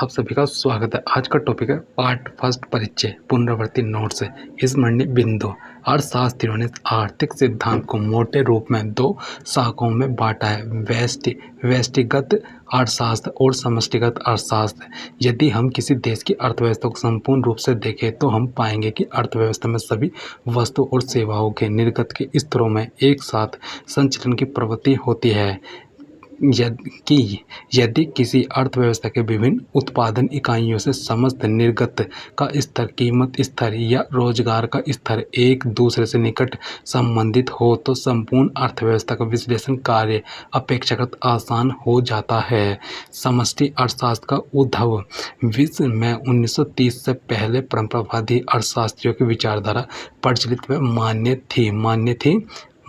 आप सभी का स्वागत है। आज का टॉपिक है पार्ट फर्स्ट परिचय पुनरावृत्ति नोट्स। इस मंडी बिंदु अर्थशास्त्रियों ने आर्थिक सिद्धांत को मोटे रूप में दो शाखाओं में बांटा है, व्यष्टिगत अर्थशास्त्र और समष्टिगत अर्थशास्त्र। यदि हम किसी देश की अर्थव्यवस्था को संपूर्ण रूप से देखें तो हम पाएंगे कि अर्थव्यवस्था में सभी वस्तु और सेवाओं के निर्गत के स्तरों में एक साथ संचलन की प्रवृत्ति होती है। यदि किसी अर्थव्यवस्था के विभिन्न उत्पादन इकाइयों से समस्त निर्गत का स्तर, कीमत स्तर या रोजगार का स्तर एक दूसरे से निकट संबंधित हो तो संपूर्ण अर्थव्यवस्था का विश्लेषण कार्य अपेक्षाकृत आसान हो जाता है। समष्टि अर्थशास्त्र का उद्भव विश्व में 1930 से पहले परंपरावादी अर्थशास्त्रियों की विचारधारा प्रचलित व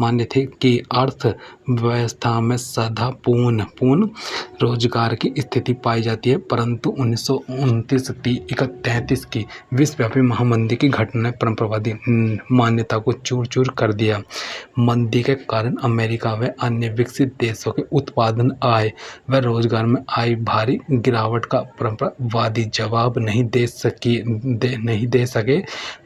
मान्य थी कि अर्थव्यवस्था में सदा पूर्ण रोजगार की स्थिति पाई जाती है, परंतु 1929-33 की विश्वव्यापी महामंदी की घटना ने परंपरावादी मान्यता को चूर-चूर कर दिया। मंदी के कारण अमेरिका व अन्य विकसित देशों के उत्पादन, आय व रोजगार में आई भारी गिरावट का परंपरावादी जवाब नहीं दे सके।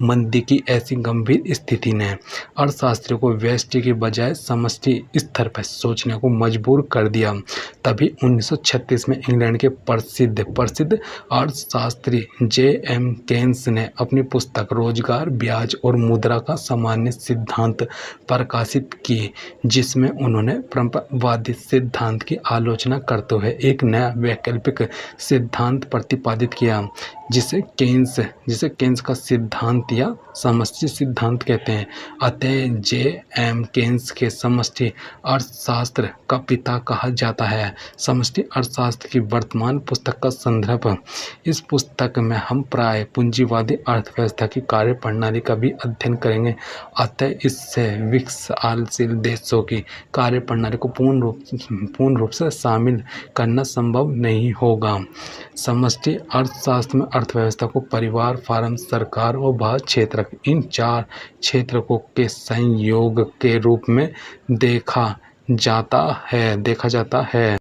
मंदी की ऐसी गंभीर स्थिति ने अर्थशास्त्रियों को व्यष्टि के बजाय समष्टि स्तर पर सोचने को मजबूर कर दिया। तभी 1936 में इंग्लैंड के प्रसिद्ध अर्थशास्त्री J.M. केन्स ने अपनी पुस्तक रोजगार, ब्याज और मुद्रा का सामान्य सिद्धांत प्रकाशित की, जिसमें उन्होंने परंपरावादी सिद्धांत की आलोचना करते हुए एक नया वैकल्पिक सिद्धांत प्रतिपादित किया, जिसे केन्स का सिद्धांत या समष्टि सिद्धांत कहते हैं। अतः J.M. केन्स के समष्टि अर्थशास्त्र का पिता कहा जाता है। समष्टि अर्थशास्त्र की वर्तमान पुस्तक का संदर्भ। इस पुस्तक में हम प्राय पूंजीवादी अर्थव्यवस्था की कार्य प्रणाली का भी अध्ययन करेंगे। अतः इससे विकासशील देशों की कार्य प्रणाली को पूर्ण रूप से शामिल करना संभव नहीं होगा। समष्टि अर्थशास्त्र में अर्थव्यवस्था को परिवार, फर्म, सरकार और बाह्य क्षेत्र, इन चार क्षेत्रों के संयोग के रूप में देखा जाता है।